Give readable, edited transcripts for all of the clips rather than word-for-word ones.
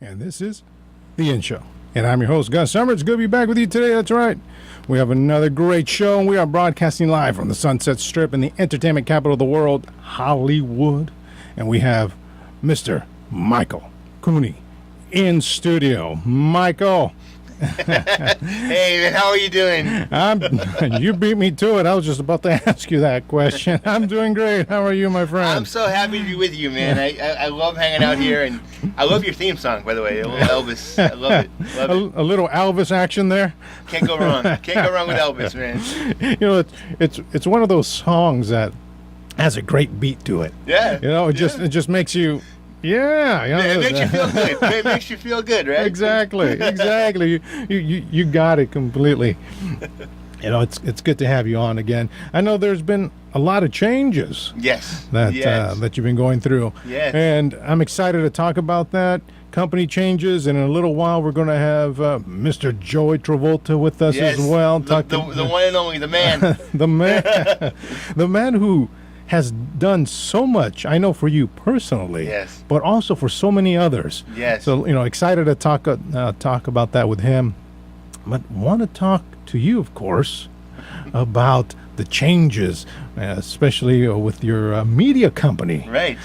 and this is The In Show. And I'm your host, Gus Summer. It's good to be back with you today. That's right. We have another great show, and we are broadcasting live from the Sunset Strip in the entertainment capital of the world, Hollywood. And we have Mr. Michael Cooney in studio. Michael. Hey, man, how are you doing? You beat me to it. I was just about to ask you that question. I'm doing great. How are you, my friend? I'm so happy to be with you, man. I love hanging out here, and I love your theme song, by the way. Elvis. I love it. A little Elvis action there. Can't go wrong. Can't go wrong with Elvis, man. You know, it's one of those songs that has a great beat to it. Yeah. You know, it just makes you. Yeah, you know, it makes you feel good. It makes you feel good, right? Exactly. You got it completely. You know, it's good to have you on again. I know there's been a lot of changes. Yes. That you've been going through. Yes. And I'm excited to talk about that. Company changes, and in a little while we're going to have Mr. Joey Travolta with us as well. The one and only, the man. the man who has done so much, I know, for you personally, yes, but also for so many others. Yes. So, you know, excited to talk about that with him. But want to talk to you, of course, about the changes, especially with your media company. Right.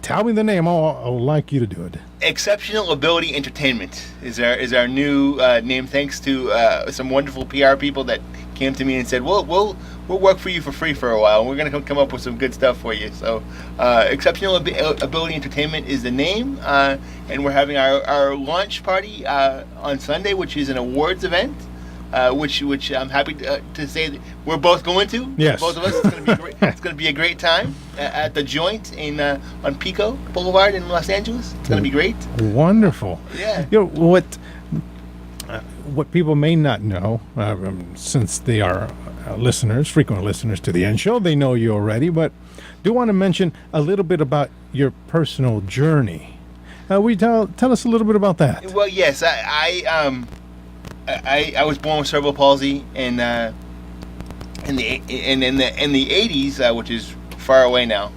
Tell me the name. I would like you to do it. Exceptional Ability Entertainment is our new name, thanks to some wonderful PR people that came to me and said, we'll work for you for free for a while, and we're going to come up with some good stuff for you. So Exceptional Ability Entertainment is the name, and we're having our launch party on Sunday, which is an awards event, which I'm happy to say that we're both going to. Yes. Both of us. It's going to be great. It's going to be a great time at the Joint on Pico Boulevard in Los Angeles. It's going to be great. Wonderful. Yeah. You know, what people may not know, since they are frequent listeners to the End Show, they know you already, but do want to mention a little bit about your personal journey. Will you tell us a little bit about that? Well, yes, I was born with cerebral palsy in the 80s, which is far away now.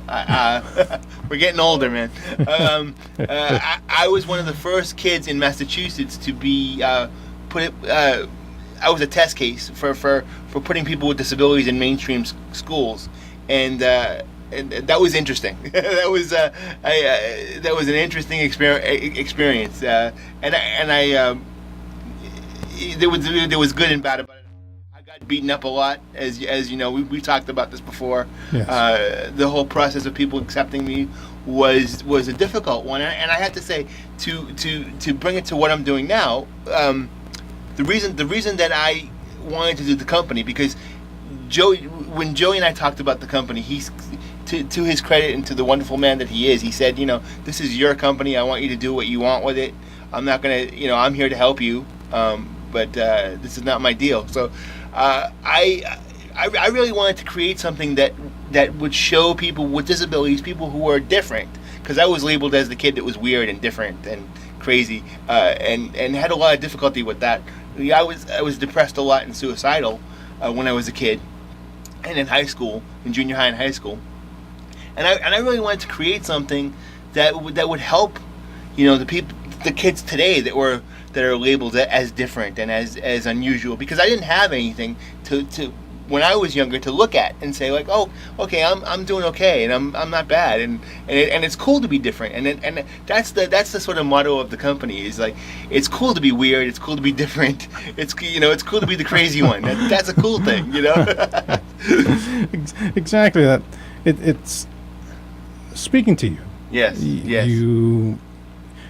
We're getting older, man. I was one of the first kids in Massachusetts to be I was a test case for putting people with disabilities in mainstream schools, and that was interesting. that was an interesting experience, and there was good and bad about it. I got beaten up a lot, as you know. We talked about this before. Yes. The whole process of people accepting me was a difficult one, and I have to say, to bring it to what I'm doing now. The reason that I wanted to do the company, because when Joey and I talked about the company, he's to his credit and to the wonderful man that he is, he said, this is your company. I want you to do what you want with it. I'm not gonna, I'm here to help you, but this is not my deal. So I really wanted to create something that would show people with disabilities, people who are different, because I was labeled as the kid that was weird and different and crazy, and had a lot of difficulty with that. I was depressed a lot and suicidal when I was a kid, and in high school, in junior high and high school, and I really wanted to create something that would help, the kids today that are labeled as different and as unusual, because I didn't have anything to when I was younger to look at and say, like, oh, okay, I'm doing okay, and I'm not bad, and it's cool to be different, and that's the sort of motto of the company, is like, it's cool to be weird, it's cool to be different, it's cool to be the crazy one. That's a cool thing, Exactly that. It's speaking to you. Yes. You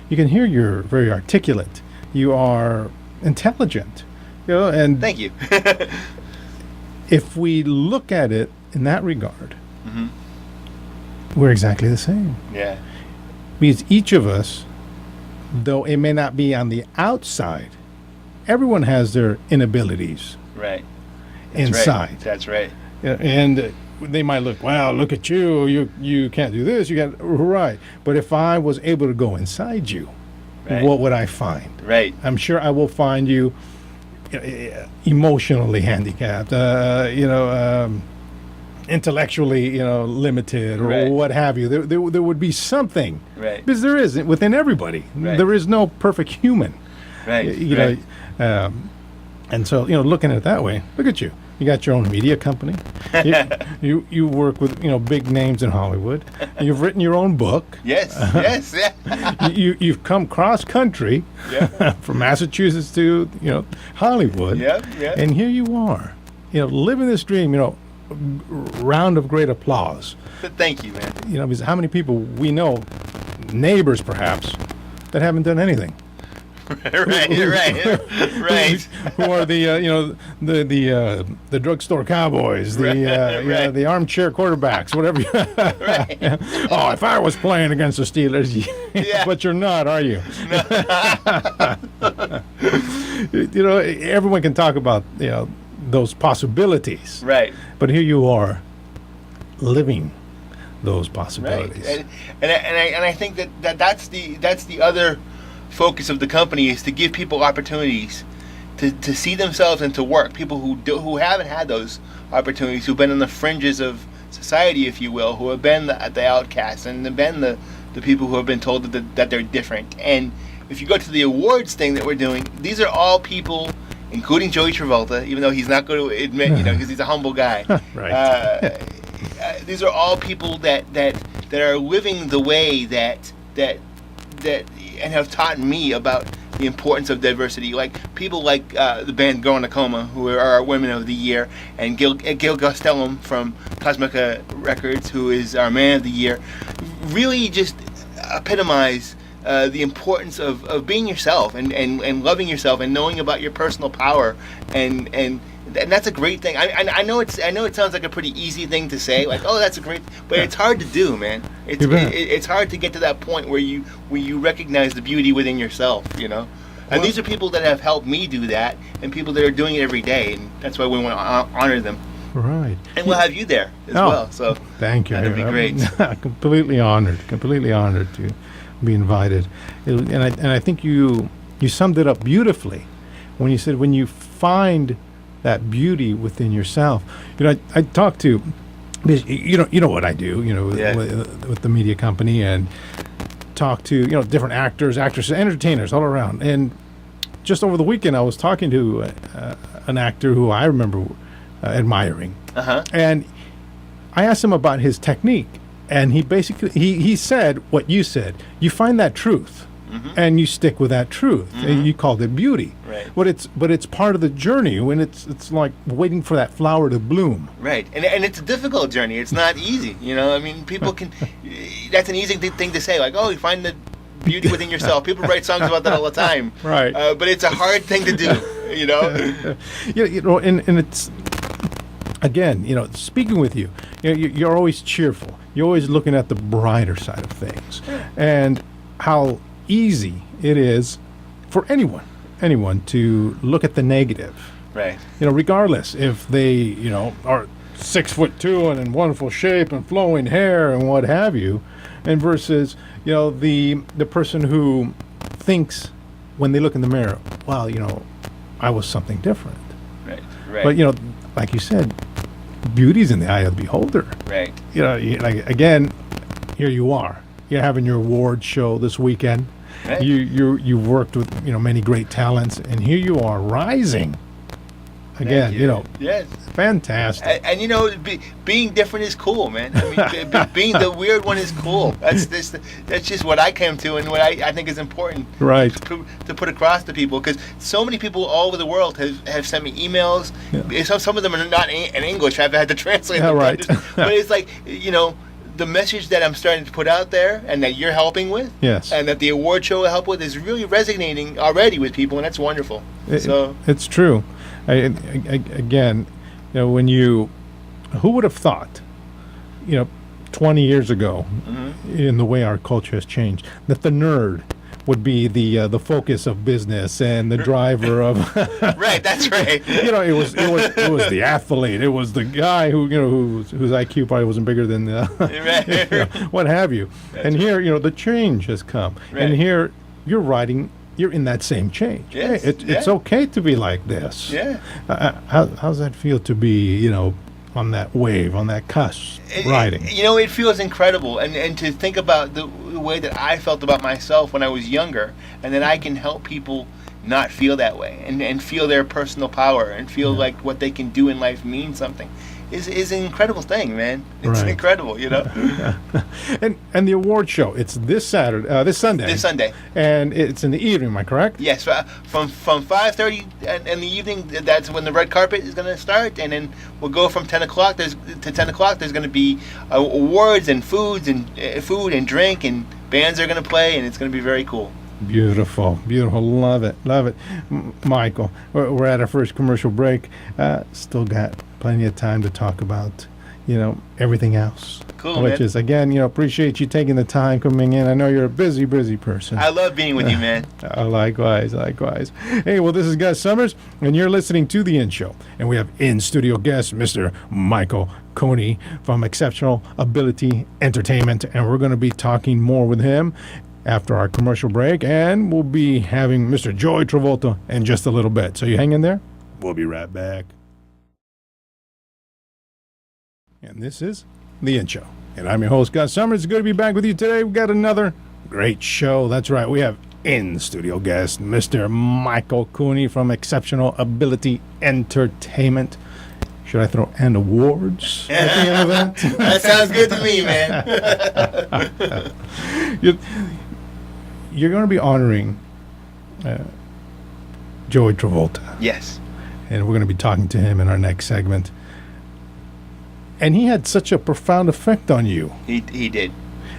can hear you're very articulate. You are intelligent, and thank you. If we look at it in that regard, mm-hmm. we're exactly the same. Yeah. Because each of us, though it may not be on the outside, everyone has their inabilities. Right. Inside. That's right. And they might look, wow, look at you. You can't do this. You can't. Right. But if I was able to go inside you, right, what would I find? Right. I'm sure I will find you emotionally handicapped, intellectually, limited or Right. what have you. There would be something. Right. Because there is within everybody. Right. There is no perfect human. Right. You right. know, and so, looking at it that way, look at you. You got your own media company. You work with, big names in Hollywood. You've written your own book. Yes. Yes. Yeah. You've come cross country Yeah. from Massachusetts to, Hollywood. Yep. Yeah. And here you are, living this dream, round of great applause. But thank you, man. Because how many people we know, neighbors perhaps, that haven't done anything. right. Who are the the drugstore cowboys, Right. the armchair quarterbacks, whatever. Right. Oh, if I was playing against the Steelers, Yeah. but you're not, are you? Everyone can talk about those possibilities, Right. but here you are, living those Right. possibilities. And I think that's the other focus of the company, is to give people opportunities to see themselves and to work. People who haven't had those opportunities, who've been on the fringes of society, if you will, who have been the outcasts and have been the people who have been told that they're different. And if you go to the awards thing that we're doing, these are all people, including Joey Travolta, even though he's not going to admit, because he's a humble guy. Right. These are all people that are living the way that and have taught me about the importance of diversity. Like people like the band Girl in a Coma, who are our Women of the Year, and Gil Gastelum from Cosmica Records, who is our Man of the Year, really just epitomize the importance of being yourself and loving yourself and knowing about your personal power, and that's a great thing. I know it sounds like a pretty easy thing to say, like, oh, that's a great, but it's hard to do, man. It's hard to get to that point where you recognize the beauty within yourself, And these are people that have helped me do that, and people that are doing it every day, and that's why we want to honor them. Right. And we'll have you there as well. So thank you. That'd be great. Completely honored to be invited. And I think you summed it up beautifully when you said, when you find that beauty within yourself. I talk to, you know what I do, Yeah. with the media company, and talk to different actors, actresses, entertainers all around. And just over the weekend, I was talking to an actor who I remember admiring, and I asked him about his technique, and he basically he said what you said. You find that truth. And you stick with that truth. And you called it beauty. Right. But it's part of the journey, when it's like waiting for that flower to bloom. Right, and it's a difficult journey. It's not easy, I mean, people can. That's an easy thing to say, like, oh, you find the beauty within yourself. People write songs about that all the time. Right. But it's a hard thing to do, And it's, again, speaking with you, you're always cheerful. You're always looking at the brighter side of things, and how easy it is for anyone to look at the negative. Right. Regardless if they, are 6'2" and in wonderful shape and flowing hair and what have you, and versus, the person who thinks when they look in the mirror, well, I was something different. Right. But like you said, beauty's in the eye of the beholder. Right. Like, again, here you are. You're having your award show this weekend. Right. You've worked with many great talents, and here you are rising again. Yes. Fantastic. And being different is cool, man. I mean, being the weird one is cool. That's just what I came to, and what I think is important. Right. To put across to people, because so many people all over the world have sent me emails. Yeah. Some of them are not in English. I've had to translate them. Right. But it's like the message that I'm starting to put out there, and that you're helping with, Yes. and that the award show will help with, is really resonating already with people, and that's wonderful. It's true. Again, when who would have thought, 20 years ago, in the way our culture has changed, that the nerd would be the focus of business and the driver of Right, that's right. it was the athlete. It was the guy whose IQ probably wasn't bigger than Right. what have you. That's and here the change has come, Right. and here you're in that same change. Yes, It's yeah. okay to be like this. Yeah. How's that feel to be on that wave, on that cusp, riding. It feels incredible, and to think about the way that I felt about myself when I was younger, and that I can help people not feel that way, and feel their personal power, and feel like what they can do in life means something, is an incredible thing, man. It's incredible, And the award show, it's this Sunday. This Sunday. And it's in the evening, am I correct? Yes, from 5:30 in the evening. That's when the red carpet is going to start, and then we'll go from 10 o'clock. There's going to be awards and food and drink, and bands are going to play, and it's going to be very cool. Beautiful. Love it. Michael, we're at our first commercial break. Still got plenty of time to talk about, everything else. Cool, Which man. is, again, appreciate you taking the time coming in. I know you're a busy person. I love being with you, man. Likewise. Hey, well, this is Gus Summers, and you're listening to The In Show. And we have in-studio guest, Mr. Michael Cooney from Exceptional Ability Entertainment. And we're going to be talking more with him after our commercial break, and we'll be having Mr. Joey Travolta in just a little bit. So you hang in there. We'll be right back. And this is The In Show. And I'm your host, Gus Summers. It's good to be back with you today. We've got another great show. That's right. We have in-studio guest, Mr. Michael Cooney from Exceptional Ability Entertainment. Should I throw and awards at the end of that? That sounds good to me, man. You're going to be honoring Joey Travolta. Yes. And we're going to be talking to him in our next segment. And he had such a profound effect on you. He did.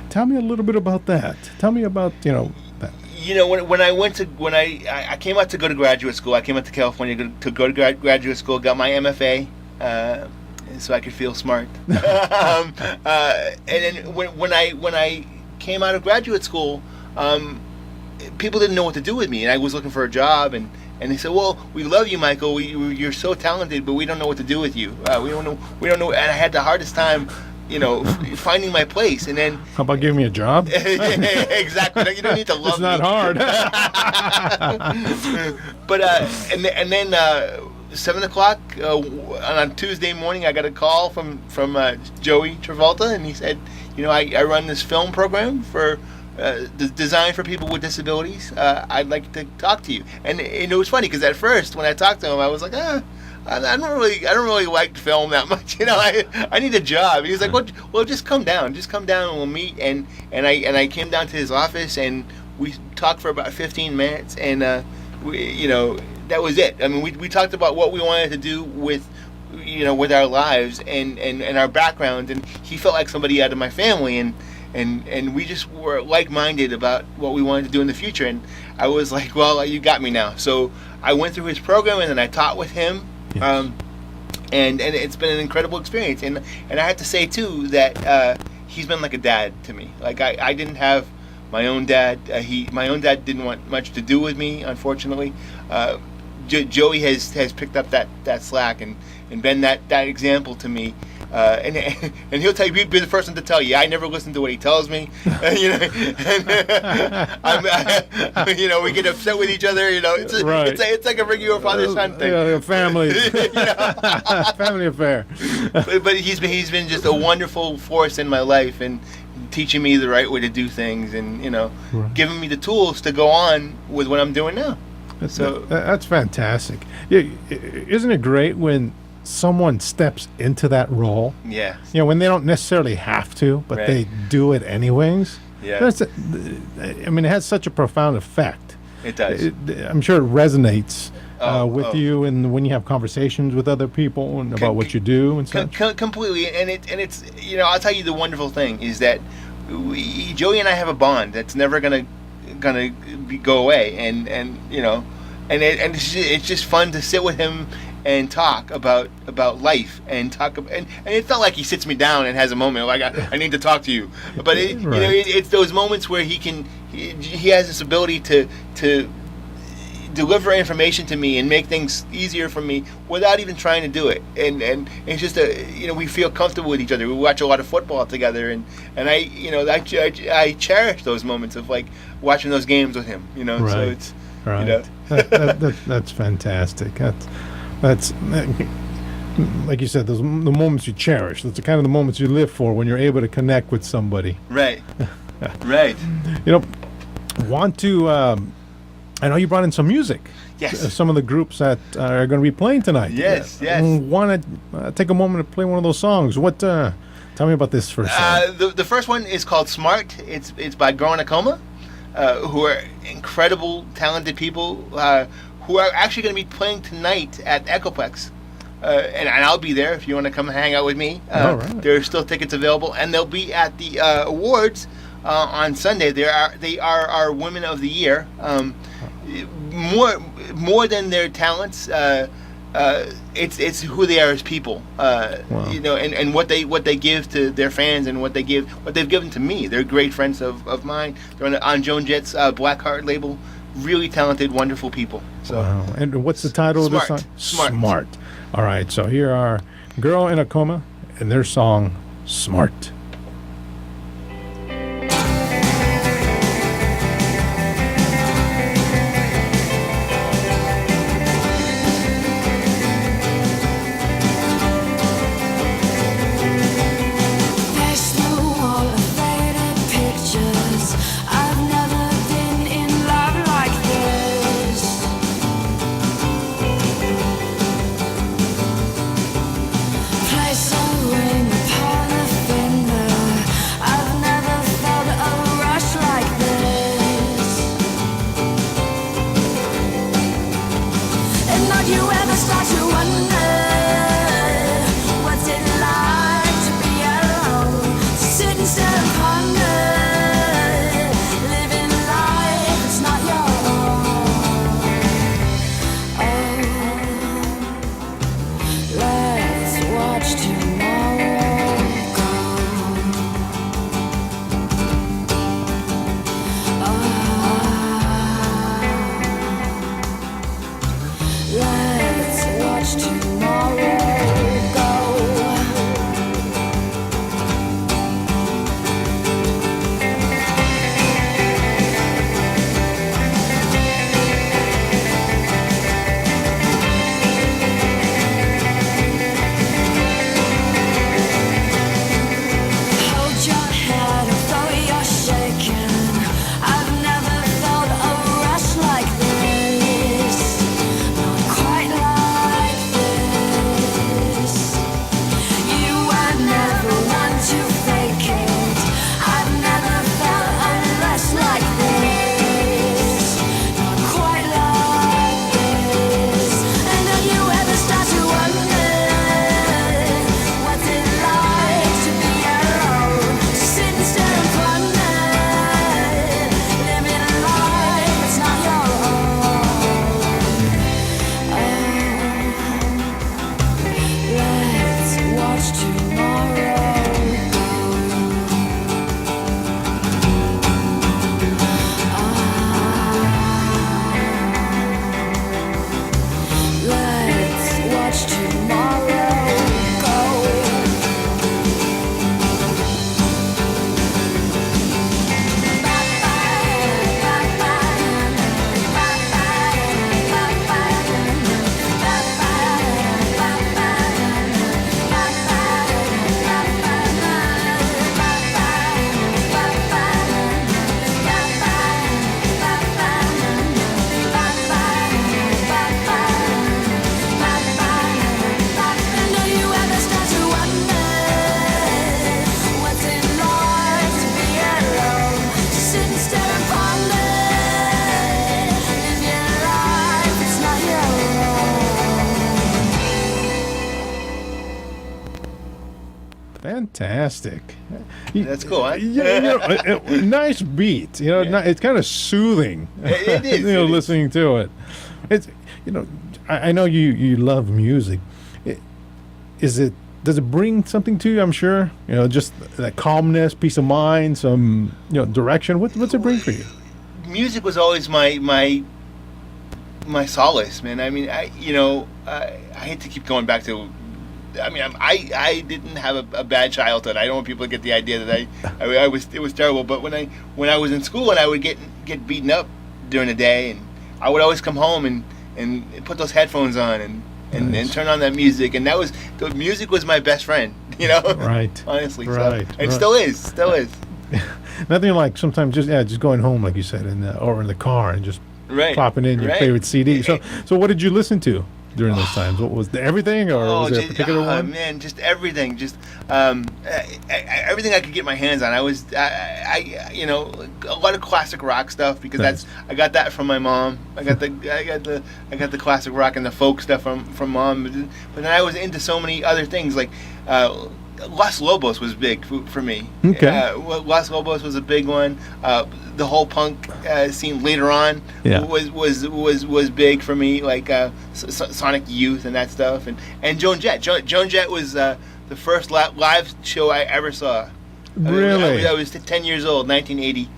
Tell me a little bit about that. Tell me about, that. When I came out to go to graduate school, I came out to California to go to graduate school, got my MFA, so I could feel smart. And then when I came out of graduate school, people didn't know what to do with me, and I was looking for a job, and they said, "Well, we love you, Michael. You're so talented, but we don't know what to do with you. We don't know." And I had the hardest time, finding my place. And then, how about giving me a job? Exactly. You don't need to love me. It's not hard. But and then 7 o'clock on Tuesday morning, I got a call from Joey Travolta, and he said, I run this film program for. Designed for people with disabilities. I'd like to talk to you. And it was funny because at first when I talked to him, I was like, I don't really like film that much. I need a job. He was like, well, just come down and we'll meet. And I came down to his office and we talked for about 15 minutes. And that was it. I mean, we talked about what we wanted to do with our lives and our background. And he felt like somebody out of my family. And we just were like-minded about what we wanted to do in the future. And I was like, well, you got me now. So I went through his program, and then I taught with him. Yes. And it's been an incredible experience. And I have to say, too, that he's been like a dad to me. Like, I didn't have my own dad. My own dad didn't want much to do with me, unfortunately. Joey has picked up that slack and been that example to me. And he'll tell you, he'll be the first one to tell you, I never listen to what he tells me. We get upset with each other. It's like a regular father-son thing. Yeah, family, family affair. but he's been just a wonderful force in my life and teaching me the right way to do things, and giving me the tools to go on with what I'm doing now. That's fantastic. Yeah, isn't it great when someone steps into that role? Yeah. When they don't necessarily have to, but they do it anyways. Yeah. It has such a profound effect. It does. I'm sure it resonates with you, and when you have conversations with other people and about what you do and such. Completely. And it's I'll tell you, the wonderful thing is that Joey and I have a bond that's never gonna go away, and it's just fun to sit with him and talk about life and it's not like he sits me down and has a moment like I need to talk to you, but it's those moments where he has this ability to deliver information to me and make things easier for me without even trying to do it, and it's just we feel comfortable with each other. We watch a lot of football together, and I cherish those moments of like watching those games with him. Right. So it's that's fantastic. like you said, those the moments you cherish. That's the kind of the moments you live for when you're able to connect with somebody. Right. Right. You know, want to? I know you brought in some music. Yes. Some of the groups that are going to be playing tonight. Yes, yes. Want to take a moment to play one of those songs? What? Tell me about this first song. The first one is called Smart. It's by Girl in a Coma, who are incredible, talented people who are actually going to be playing tonight at Echoplex. And I'll be there if you want to come hang out with me. All right. There are still tickets available, and they'll be at the awards on Sunday. They are our Women of the Year. More than their talents, it's who they are as people. Wow. You know, and what they give to their fans and what they've given to me. They're great friends of mine. They're on Joan Jett's Blackheart label. Really talented, wonderful people. So, wow. And what's the title of this song? Smart. All right. So here are Girl in a Coma and their song Smart. Fantastic. That's cool, huh? Yeah, nice beat. You know, Yeah. it's kind of soothing. It is. You know, it is. listening to it. It's I know you love music. Does it bring something to you? I'm sure. You know, just that calmness, peace of mind, some direction. What's it bring for you? Music was always my solace, man. I mean, I hate to keep going back to. I mean, I didn't have a bad childhood. I don't want people to get the idea that it was terrible. But when I was in school and I would get beaten up during the day, and I would always come home and put those headphones on and and turn on that music, and the music was my best friend, Right. honestly, Right. so, and still is. Nothing like sometimes just going home, like you said, or in the car and just Right. popping in your Right. favorite CD. So what did you listen to during those times? What was everything, or was there a particular one? Man, just everything, everything I could get my hands on. I a lot of classic rock stuff, because I got that from my mom. I got the classic rock and the folk stuff from mom. But then I was into so many other things, like Los Lobos was big for me. Okay. Los Lobos was a big one. The whole punk scene later on was big for me, like Sonic Youth and that stuff, and Joan Jett. Joan Jett was the first live show I ever saw. Really? I was 10 years old, 1980.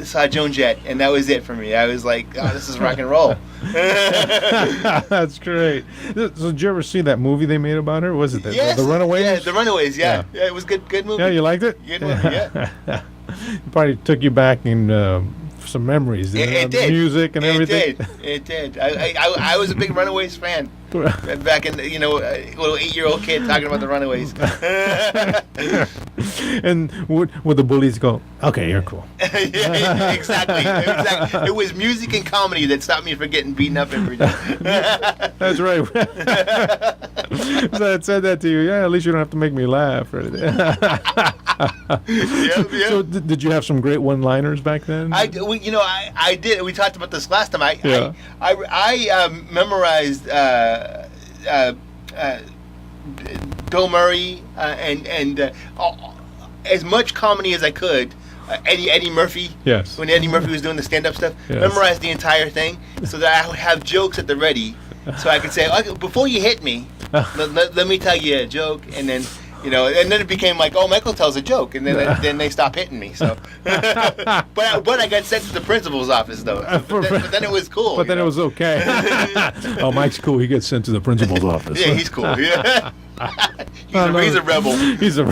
Saw Joan Jett, and that was it for me. I was like, oh, this is rock and roll. That's great. So did you ever see that movie they made about her? Was it Yes. the Runaways? Yeah, The Runaways. Yeah, it was good movie. Yeah, you liked it? Good movie. Yeah. It probably took you back in some memories. It did. Music and everything. It did. I was a big Runaways fan back in, a little 8-year-old kid talking about the Runaways. And would the bullies go, okay, you're cool? Yeah, exactly. It was music and comedy that stopped me from getting beaten up every day. That's right. So I said that to you. Yeah, at least you don't have to make me laugh. Or anything. Yep. So did you have some great one-liners back then? I did. We talked about this last time. Yeah. I memorized Bill Murray and as much comedy as I could. Eddie Murphy. Yes. When Eddie Murphy was doing the stand-up stuff, Yes. memorized the entire thing so that I would have jokes at the ready, so I could say, okay, before you hit me, let me tell you a joke, and then. And then it became like, oh, Michael tells a joke, and then they stop hitting me. So, but I got sent to the principal's office though. But then it was cool. But then it was okay. Oh, Mike's cool. He gets sent to the principal's office. Yeah, he's cool. Yeah. He's a rebel. He's a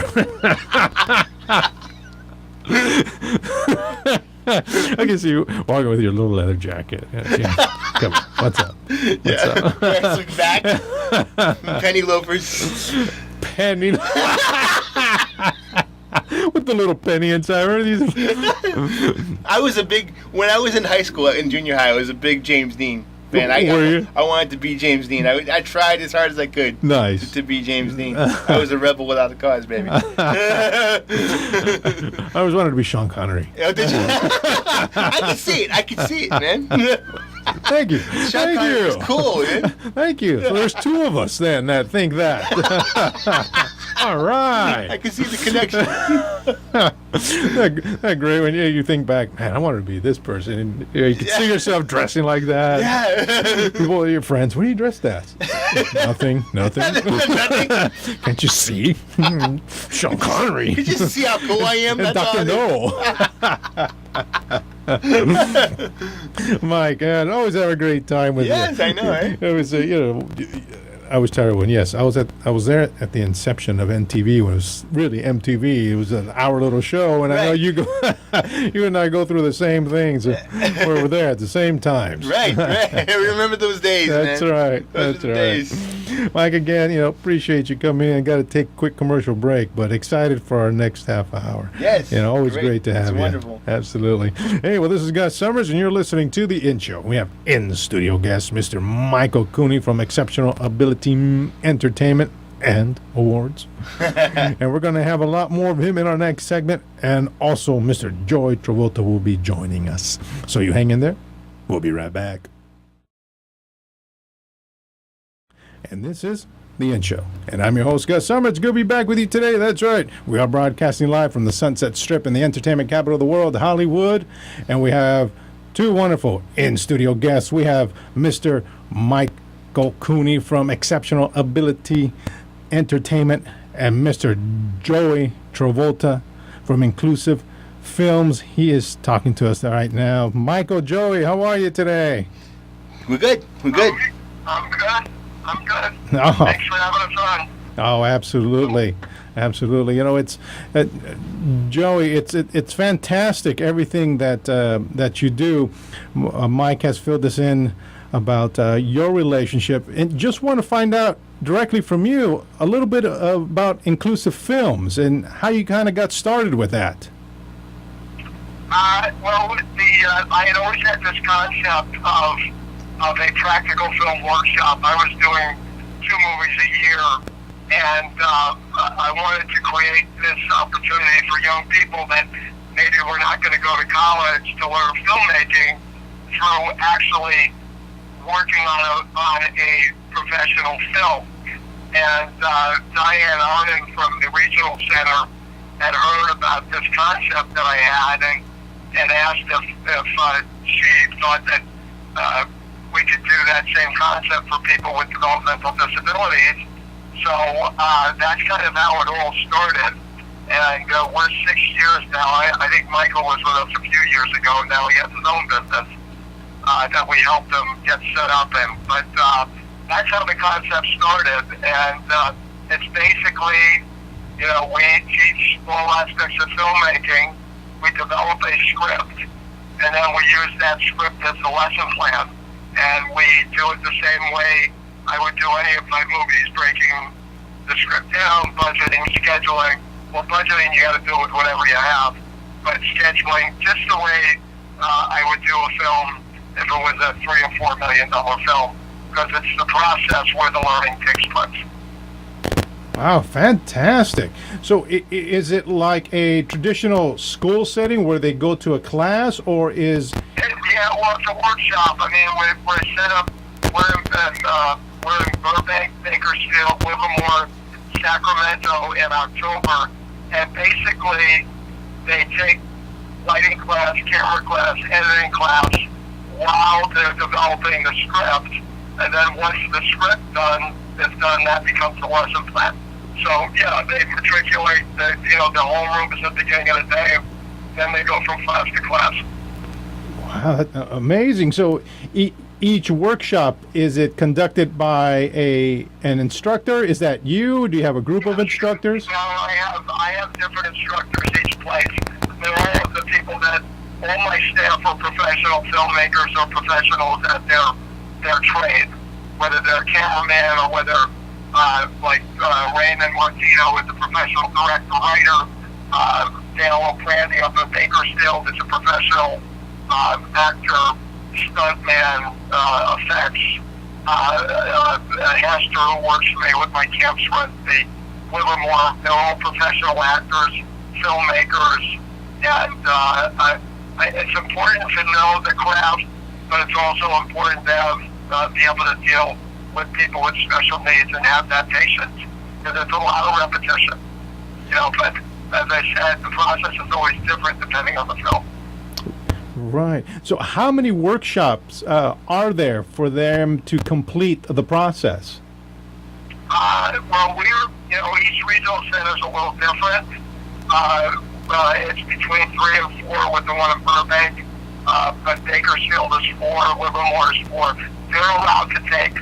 I can see you walking with your little leather jacket. Yeah. Come on, what's up? What's up? Wrestling back, penny loafers. Penny. With the little penny inside. I was when I was in high school, in junior high, I was a big James Dean fan. Were you? I wanted to be James Dean. I tried as hard as I could. Nice. To be James Dean. I was a rebel without a cause, baby. I always wanted to be Sean Connery. Oh, did you? I can see it. I can see it, man. Thank you. Sean Connery was cool, man. Thank you. So there's two of us then that think that. All right. I can see the connection. That great when you think back, man, I wanted to be this person. And you can see yourself dressing like that. Yeah. People, your friends, what are you dressed as? Nothing. Can't you see? Sean Connery. You just see how cool I am. And That's Dr. No. My God, always have a great time with you. Yes, I know, right? It was, I was terrible. And yes, I was there at the inception of MTV when it was really MTV. It was an hour little show, and I know you and I go through the same things. We were there at the same times. Right. I remember those days. That's man. right. Those That's are the right. days. Mike, again, appreciate you coming in. Got to take a quick commercial break, but excited for our next half hour. Yes. Always great to have it's you. Wonderful. Absolutely. Hey, well, this is Gus Summers, and you're listening to The In Show. We have in-studio guest Mr. Michael Cooney from Exceptional Ability Entertainment and Awards. And we're going to have a lot more of him in our next segment, and also Mr. Joey Travolta will be joining us. So you hang in there. We'll be right back. And this is The In Show. And I'm your host, Gus Summers. It's good to be back with you today. That's right. We are broadcasting live from the Sunset Strip in the entertainment capital of the world, Hollywood. And we have two wonderful in-studio guests. We have Mr. Michael Cooney from Exceptional Ability Entertainment and Mr. Joey Travolta from Inclusive Films. He is talking to us right now. Michael, Joey, how are you today? We're good. I'm good. Oh. Thanks for having us on. Oh, absolutely. It's Joey. It's fantastic everything that you do. Mike has filled us in about your relationship, and just want to find out directly from you a little bit about inclusive films and how you kind of got started with that. Well, I had always had this concept of a practical film workshop. I was doing 2 movies a year, and I wanted to create this opportunity for young people that maybe were not going to go to college to learn filmmaking through actually working on a professional film. And Diane Arnon from the Regional Center had heard about this concept that I had and asked if she thought that we could do that same concept for people with developmental disabilities. So that's kind of how it all started. And we're 6 years now. I think Michael was with us a few years ago. Now he has his own business that we helped him get set up in. But that's how the concept started. And it's basically, we teach all aspects of filmmaking. We develop a script, and then we use that script as the lesson plan. And we do it the same way I would do any of my movies, breaking the script down, budgeting, scheduling. Well, budgeting, you got to do with whatever you have. But scheduling, just the way I would do a film if it was a $3 or $4 million film, because it's the process where the learning takes place. Wow, fantastic. So is it like a traditional school setting where they go to a class, or is... Yeah, well, it's a workshop. I mean, we're set up, we're in Burbank, Bakersfield, Livermore, Sacramento in October, and basically they take lighting class, camera class, editing class while they're developing the script, and then once the script is done, that becomes the lesson plan. So yeah, they matriculate the homeroom is at the beginning of the day, then they go from class to class. Wow, that's amazing. So each workshop, is it conducted by an instructor? Is that you? Do you have a group of instructors? No, I have different instructors each place. They're all the people that, all my staff are professional filmmakers or professionals at their trade, whether they're cameraman or whether Raymond Martino is a professional director, writer, Dale O'Prandy up in Bakersfield is a professional actor, stuntman, effects. Hester, who works for me with my camps, runs the Livermore. They're all professional actors, filmmakers, and it's important to know the craft, but it's also important to be able to deal with people with special needs and have that patience, because it's a lot of repetition. But as I said, the process is always different depending on the film. Right. So how many workshops are there for them to complete the process? Well, each regional center is a little different. It's between 3 and 4 with the one in Burbank, but Bakersfield is 4, Livermore is 4. They're allowed to take,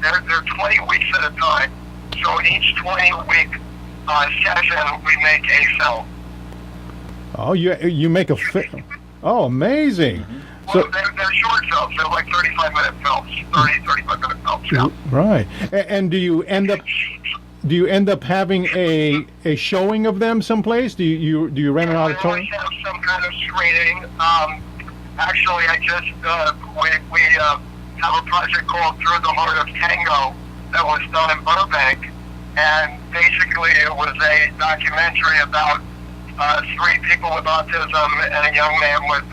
they're 20 weeks at a time. So in each 20-week session, we make a film. Oh, you make a film. Oh, amazing. Well, so they're short films. They're like 35-minute films, 35-minute films, yeah. Right. And do you end up having a showing of them someplace? Do you rent an auditorium? We always have some kind of screening. Actually, I just we have a project called Through the Heart of Tango that was done in Burbank, and basically it was a documentary about 3 people with autism and a young man with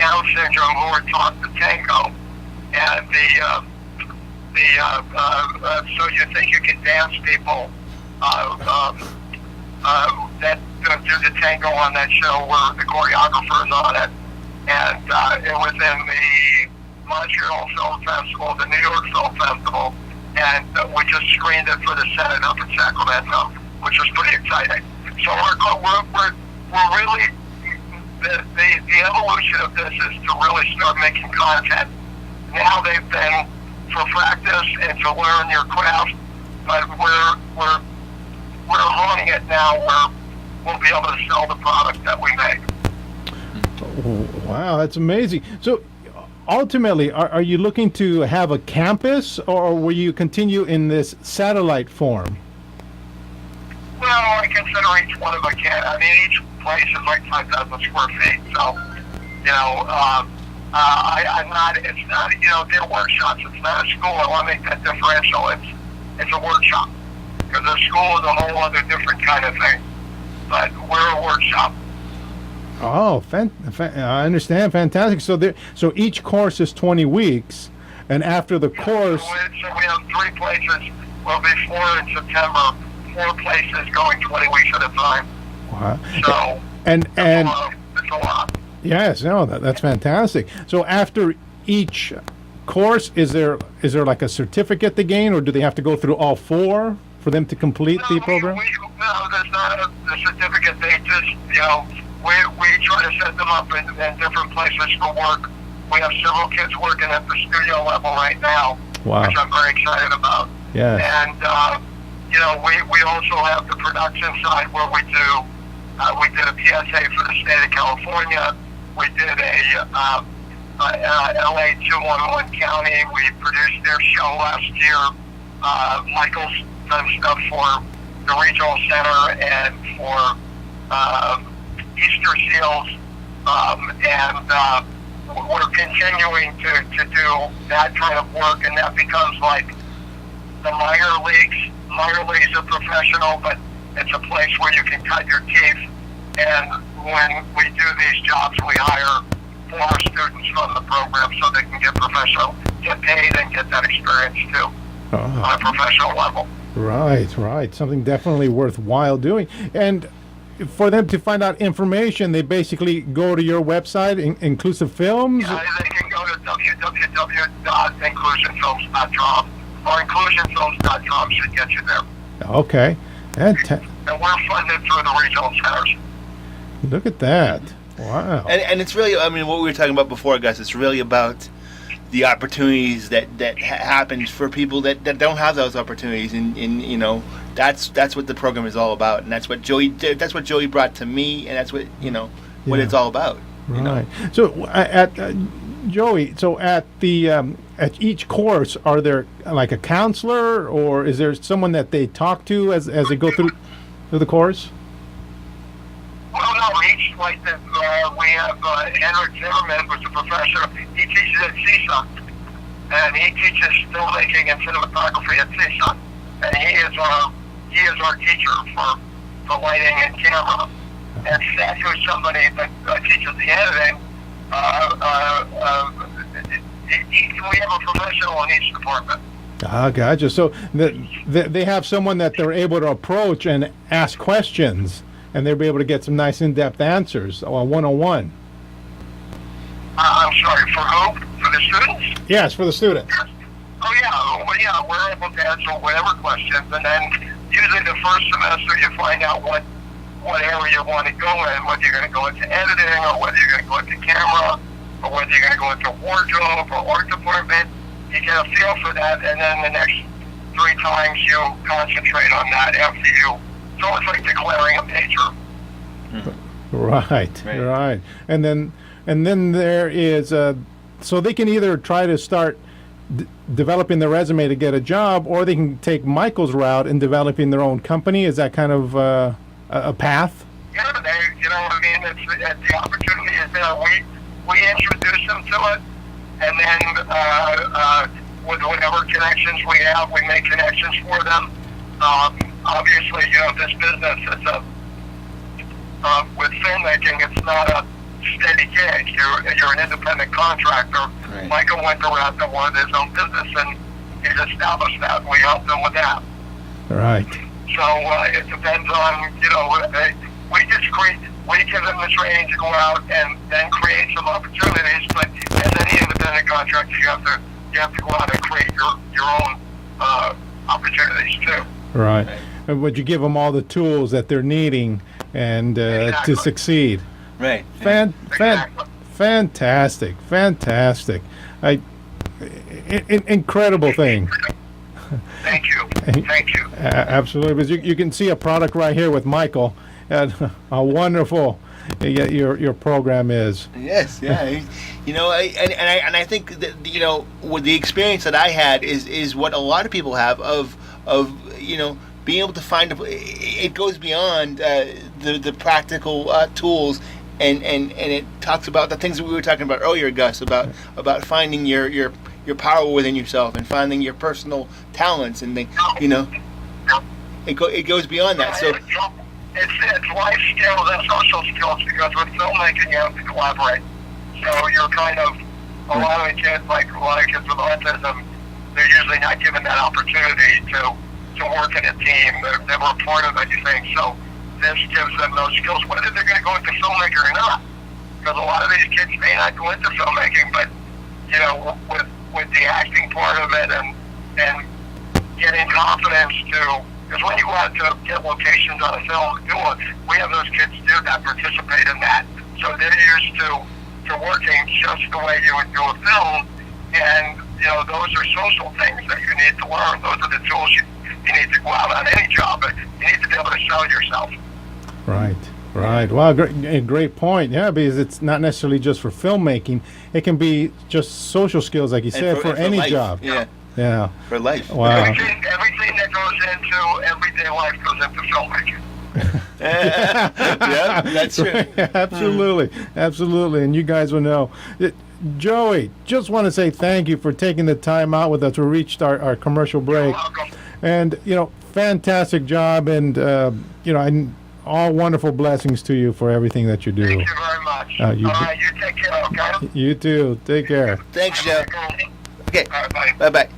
Down syndrome who were taught the tango. And so you think you can dance people that do the tango on that show were the choreographers on it. And it was in the Montreal Film Festival, the New York Film Festival, and we just screened it for the Senate up in Sacramento, which was pretty exciting. So we're really, the evolution of this is to really start making content. Now they've been for practice and to learn your craft, but we're honing it now where we'll be able to sell the product that we make. Wow, that's amazing. So ultimately, are you looking to have a campus, or will you continue in this satellite form? Well, I consider each one of a can. I mean, each place is like 5,000 square feet. So, I'm not. It's not. They're workshops. It's not a school. I want to make that differential. It's a workshop because a school is a whole other different kind of thing. But we're a workshop. Oh, I understand. Fantastic. So each course is 20 weeks, and after the course, So we have 3 places. Well, before in September, 4 places going 20 weeks at a time. wow. So and it's a lot. yes, no, that's fantastic. So after each course, is there like a certificate to gain, or do they have to go through all 4 for them to complete the program? No, there's not a certificate. They just, we try to set them up in different places for work. We have several kids working at the studio level right now, Wow. which I'm very excited about. Yeah. And, we also have the production side where we did a PSA for the state of California. We did a LA 211 County. We produced their show last year. Michael's done stuff for the regional center and for Easter Seals. And we're continuing to do that kind of work, and that becomes like the minor leagues. Minor leagues are professional, but it's a place where you can cut your teeth. And when we do these jobs, we hire former students from the program so they can get professional, get paid, and get that experience too on a professional level. Right. Something definitely worthwhile doing. And for them to find out information, they basically go to your website, Inclusive Films. Yeah, they can go to www.inclusionfilms.com or inclusionfilms.com should get you there. Okay. And we're funded through the regional centers. Look at that. Wow. And it's really, I mean, what we were talking about before, Gus, it's really about the opportunities that happens for people that don't have those opportunities, and that's what the program is all about, and that's what Joey brought to me, and that's what what it's all about. Right. So at Joey, so at the at each course, are there like a counselor, or is there someone that they talk to as they go through the course? Well, no, we have Henrik Zimmerman, who's a professor. He teaches at CSUN, and he teaches filmmaking and cinematography at CSUN, and he is our teacher for lighting and camera. And Seth, who's somebody that teaches the editing, we have a professional in each department. Ah, gotcha. So they have someone that they're able to approach and ask questions, and they'll be able to get some nice in-depth answers one-on-one. I'm sorry, for who? For the students? Yes, for the students. Oh, yeah. Well, yeah, we're able to answer whatever questions, and then usually the first semester you find out what area you want to go in, whether you're going to go into editing, or whether you're going to go into camera, or whether you're going to go into wardrobe or art department. You get a feel for that, and then the next 3 times you concentrate on that after you. So it's like declaring a major. Right. And then there is so they can either try to start developing their resume to get a job, or they can take Michael's route in developing their own company. Is that kind of a path? Yeah, the opportunity is there. We introduce them to it, and then with whatever connections we have, we make connections for them. Obviously, this business is with filmmaking, it's not a steady gig. You're an independent contractor. Right. Michael went around and wanted his own business, and he's established that. We helped him with that. Right. So it depends on, we give them the training to go out and then create some opportunities. But as any independent contractor, you have to go out and create your own opportunities too. Right. And would you give them all the tools that they're needing and Exactly. to succeed? Right. Exactly. Fantastic. Incredible thing. Thank you. Absolutely. Because you can see a product right here with Michael. A wonderful your program is. Yes, yeah. And I think that, with the experience that I had is what a lot of people have of being able to find it goes beyond the practical tools, and it talks about the things that we were talking about earlier, Gus, about finding your power within yourself and finding your personal talents, and it goes beyond that. So it's life skills and social skills, because with filmmaking you have to collaborate. So you're kind of a lot of kids with autism, they're usually not given that opportunity to work in a team. They're never a part of anything. So this gives them those skills, whether they're going to go into filmmaking or not. Because a lot of these kids may not go into filmmaking, but with the acting part of it and getting confidence because when you go out to get locations on a film, we have those kids do that, participate in that. So they're used to working just the way you would do a film, and those are social things that you need to learn. Those are the tools you need to go out on any job. But you need to be able to sell yourself. Right. Well, great point. Yeah, because it's not necessarily just for filmmaking. It can be just social skills, like you said, for any life. job. Yeah. For life. Wow. Everything that goes into everyday life goes into filmmaking. Yeah, that's true. Absolutely. And you guys will know. Joey, just want to say thank you for taking the time out with us. We reached our commercial break. You're welcome. And, fantastic job. And, all wonderful blessings to you for everything that you do. Thank you very much. All right, you take care, okay? You too. Take care. Thanks, Joe. Okay. All right, Bye bye.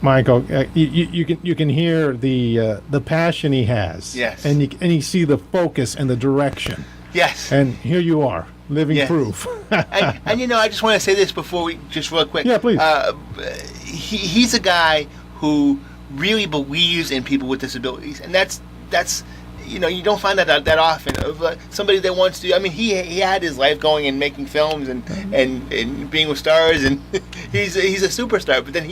Michael, you can hear the passion he has. Yes. And you see the focus and the direction. Yes. And here you are, living proof. and I just want to say this before we just real quick. Yeah, please. He's a guy who really believes in people with disabilities, and that's you don't find that often of somebody that wants to. I mean, he had his life going and making films and being with stars, and he's a superstar. But then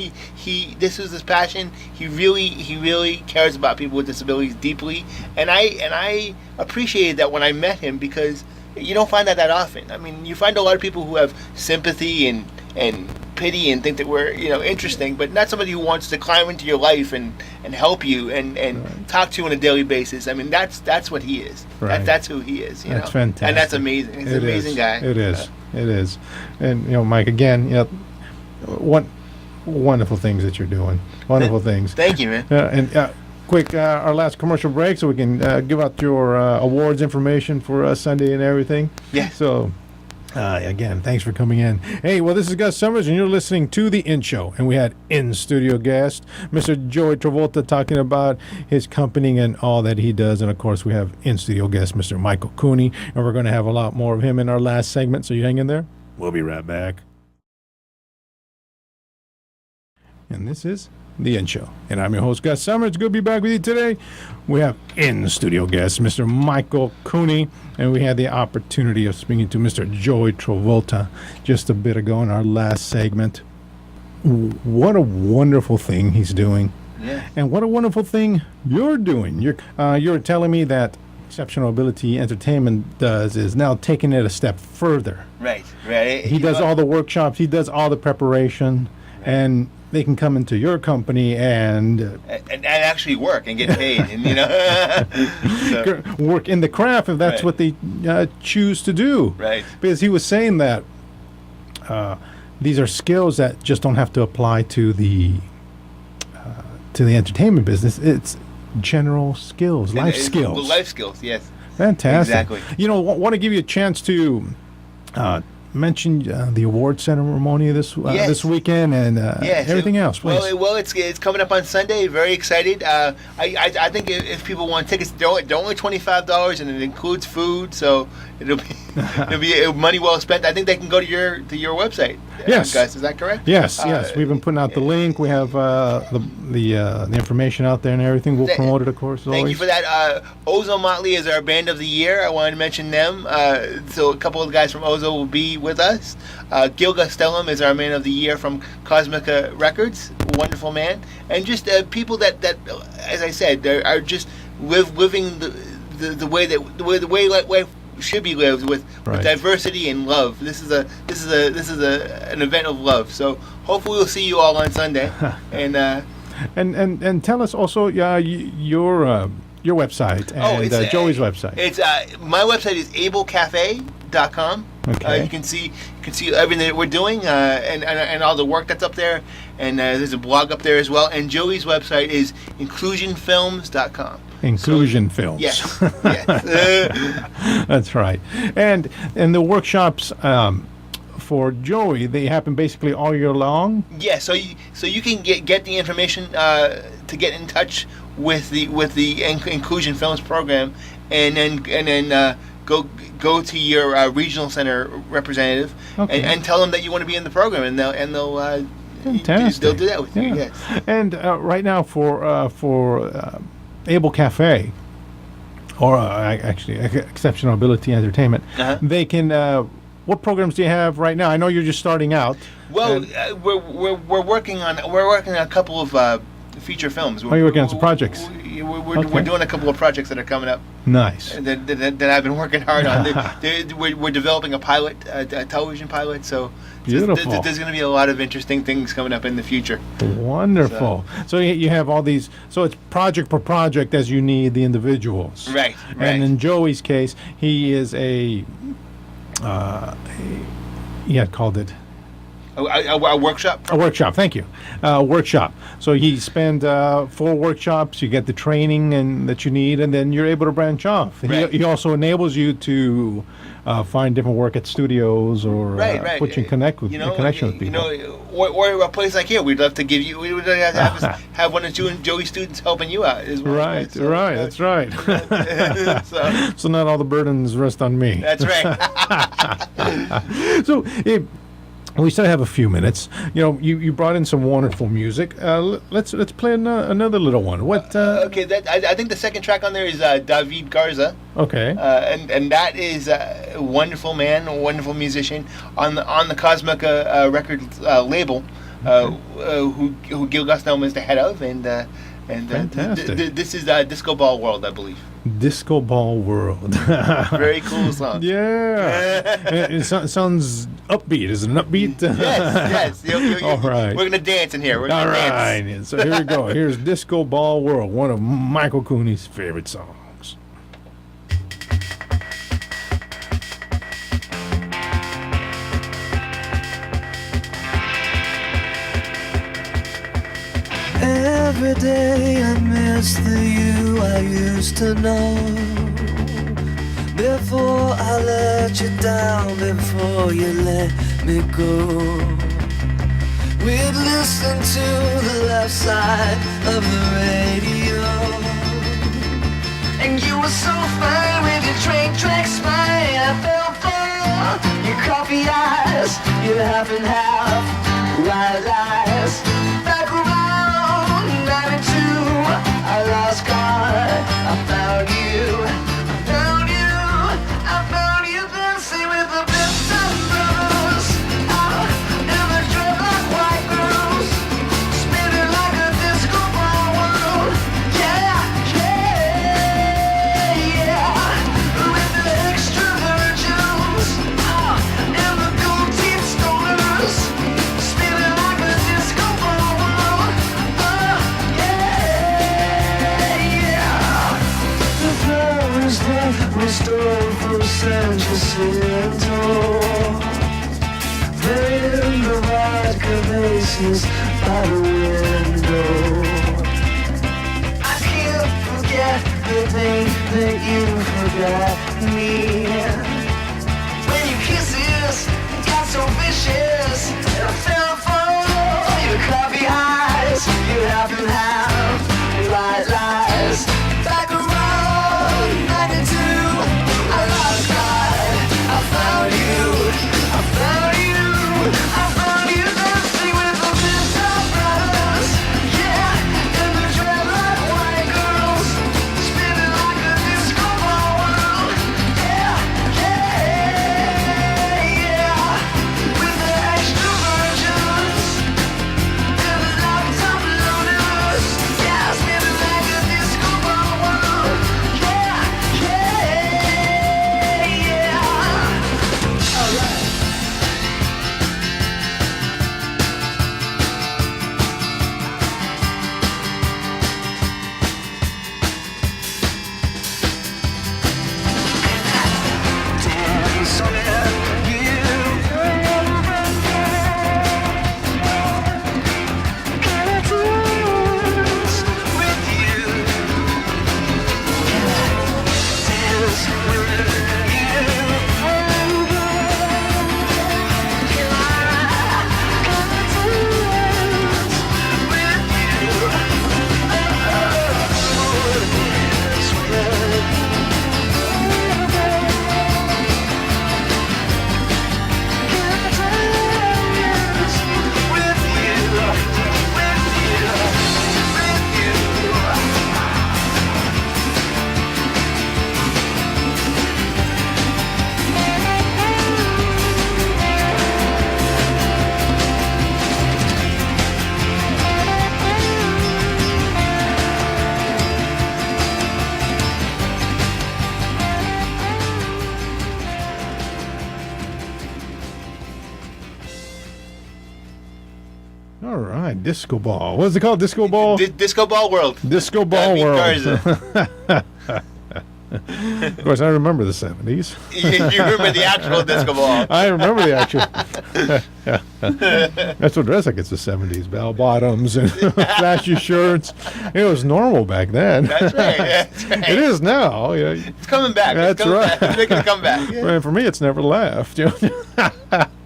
this is his passion. He really cares about people with disabilities deeply, and I appreciated that when I met him, because you don't find that often. I mean, you find a lot of people who have sympathy and pity and think that we're interesting, but not somebody who wants to climb into your life and help you and talk to you on a daily basis. I mean, that's what he is. Right. That's who he is. That's fantastic, and that's amazing. He's an amazing guy. It is. And Mike, again, wonderful things that you're doing. Wonderful things. Thank you, man. And quick, our last commercial break, so we can give out your awards information for Sunday and everything. Yeah. So. Again, thanks for coming in. Hey, well, this is Gus Summers, and you're listening to The In Show. And we had in-studio guest, Mr. Joey Travolta, talking about his company and all that he does. And, of course, we have in-studio guest, Mr. Michael Cooney. And we're going to have a lot more of him in our last segment, so you hang in there. We'll be right back. And this is The In Show. And I'm your host, Gus Summers. It's good to be back with you today. We have in-studio guest, Mr. Michael Cooney. And we had the opportunity of speaking to Mr. Joey Travolta just a bit ago in our last segment. What a wonderful thing he's doing. Yeah. And what a wonderful thing you're doing. You're telling me that Exceptional Ability Entertainment is now taking it a step further. Right. He does all the workshops. He does all the preparation. Right. And they can come into your company and actually work and get paid, and work in the craft if that's what they choose to do. Right. Because he was saying that these are skills that just don't have to apply to the entertainment business. It's general skills, life skills. Life skills, yes. Fantastic. Exactly. Want to give you a chance to mention the award ceremony this weekend and everything else, please. Well, it's coming up on Sunday. Very excited. I think if people want tickets, they're only $25, and it includes food, so it'll be money well spent. I think they can go to your website. Yes, Gus, is that correct? Yes. We've been putting out the link. We have the information out there and everything. We'll promote it, of course. Thank you for that. Ozo Motley is our band of the year. I wanted to mention them. So a couple of guys from Ozo will be with us. Gil Gastelum is our man of the year from Cosmica Records. Wonderful man. And just people that, as I said, are just living the way that the way life should be lived with diversity and love. This is an event of love. So hopefully we'll see you all on Sunday. And tell us also your website and Joey's website. It's my website is ablecafe.com. Okay. You can see everything that we're doing and all the work that's up there. And there's a blog up there as well. And Joey's website is inclusionfilms.com. Inclusion Films. Yes. Yes. That's right. And the workshops for Joey, they happen basically all year long. Yeah. So you can get the information to get in touch with the Inclusion Films program, and then go to your regional center representative and tell them that you want to be in the program, and they'll Fantastic. They'll do that with you. Yes. And right now for Able Cafe, or actually Exceptional Ability Entertainment, they can. What programs do you have right now? I know you're just starting out. Well, we're working on a couple of feature films. You're working on some projects. We're doing a couple of projects that are coming up. Nice. That I've been working hard on. We're developing a pilot, a television pilot. So beautiful. There's going to be a lot of interesting things coming up in the future. Wonderful. So you have all these. So it's project per project as you need the individuals. Right. And in Joey's case, he is he had called it. A workshop? A workshop, thank you. Workshop. So you spend 4 workshops, you get the training and that you need, and then you're able to branch off. Right. He also enables you to find different work at studios or put you in connection with people. Or a place like here, we'd love to give you. We would have one of Joey students helping you out as well. Right, that's right. So not all the burdens rest on me. That's right. So we still have a few minutes. You brought in some wonderful music. Let's play another little one. What? Okay, I think the second track on there is David Garza. Okay. And that is a wonderful man, a wonderful musician on the Cosmica record label, who Gil Gusnelm is the head of, and fantastic. This is Disco Ball World, I believe. Disco Ball World. Very cool song. Yeah. It sounds upbeat. Is it an upbeat? Yes. All right. We're going to dance in here. We're going to dance. So here we go. Here's Disco Ball World, one of Michael Cooney's favorite songs. Every day I miss the you I used to know. Before I let you down, before you let me go, we'd listen to the left side of the radio, and you were so fine with your train track spine. I fell for your coffee eyes, your half and half white lies. Back around 92, I lost God. I found you. I found you dancing with the best of brothers. Out in the dreadlock white girls, spinning like a disco ball world. Yeah. With the extra virgins, and the gold teeth stoners, spinning like a disco ball world. The flowers that we stole from San Jacinto, playing the vodka bases by the window. I can't forget the day that you forgot me. When your kisses got so vicious, I fell for your coffee eyes, your half and half white lies. Back around 92, I lost God. I found you. I found you dancing with the Mr. Brothers. Yeah, and the dreadlock white girls, spinning like a disco ball world. Yeah. All right, disco ball. What is it called? Disco ball. Disco Ball World. Disco ball David world. Garza. Of course, I remember the 70s. You remember the actual disco ball? I remember the actual. That's what dress like it's the 70s. Bell bottoms and flashy shirts. It was normal back then. That's right. That's right. It is now. You know. It's coming back. That's it's coming right. Back. It's making a comeback. Yeah. Well, for me, it's never left. You know?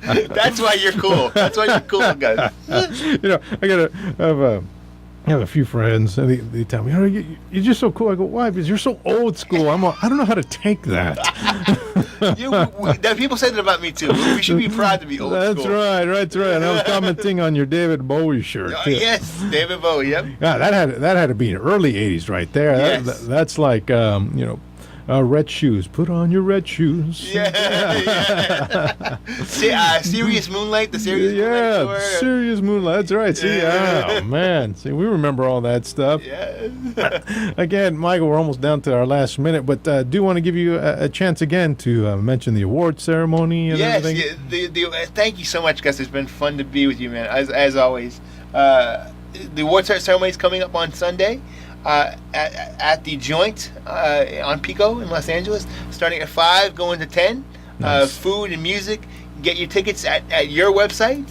That's why you're cool. That's why you're cool, guys. You know, I have a few friends, and they tell me, "Oh, you're just so cool." I go, "Why?" Because you're so old school. I don't know how to take that. People say that about me too. We should be proud to be old That's school. right. And I was commenting on your David Bowie shirt. Oh, Too. yes, David Bowie. Yep. Yeah, that had to be early '80s right there. Yes. That's like red shoes. Put on your red shoes. Yeah. Serious Moonlight. The Serious Moonlight tour. Serious Moonlight. That's right. See, oh man, see, we remember all that stuff. Yeah. Again, Michael, we're almost down to our last minute, but do want to give you a chance again to mention the award ceremony and everything. Yes. Thank you so much, Gus. It's been fun to be with you, man. As always. The award ceremony is coming up on Sunday. At the Joint on Pico in Los Angeles, starting at 5, going to 10. Nice. Food and music. Get your tickets at your website,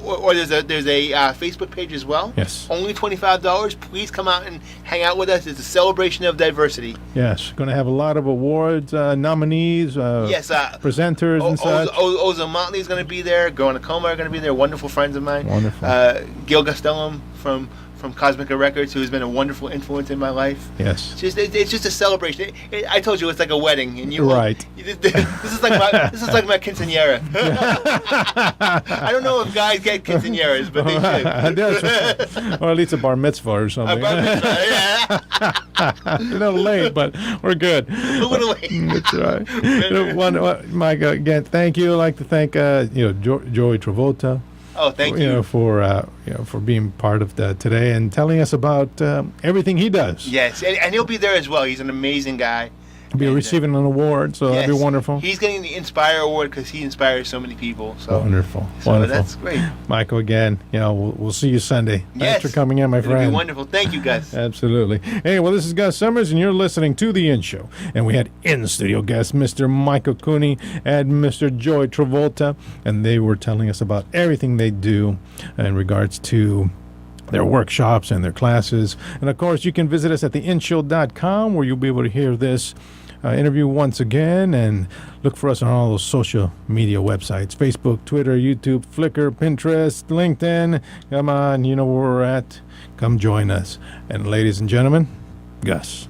or there's a Facebook page as well. Yes. Only $25. Please come out and hang out with us. It's a celebration of diversity. Yes, going to have a lot of awards, nominees, Yes. presenters and such. Oza Motley is going to be there. Go Nakoma are going to be there. Wonderful friends of mine. Wonderful. Gil Gastelum from Cosmica Records, who has been a wonderful influence in my life. Yes. It's just a celebration. I told you it's like a wedding, and you Right. This is like my quinceañera. I don't know if guys get quinceañeras, but they should. Or at least a bar mitzvah or something. Yeah. A little late, but we're good. A little late. That's right. Mike, again, thank you. I'd like to thank Joey Travolta. Oh, thank you. For being part of today and telling us about everything he does. Yes, and he'll be there as well. He's an amazing guy. He'll be receiving an award, so that'd be wonderful. He's getting the Inspire Award because he inspires so many people. So Wonderful. That's great. Michael, again, we'll see you Sunday. Yes. Thanks for coming in, my friend. It'll be wonderful. Thank you, guys. Absolutely. Hey, well, this is Gus Summers, and you're listening to The In Show. And we had in-studio guests, Mr. Michael Cooney and Mr. Joey Travolta, and they were telling us about everything they do in regards to their workshops and their classes. And, of course, you can visit us at theinshow.com, where you'll be able to hear this interview once again, and look for us on all those social media websites: Facebook, Twitter, YouTube, Flickr, Pinterest, LinkedIn. Come on, you know where we're at. Come join us. And ladies and gentlemen, Gus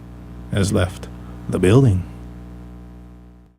has left the building.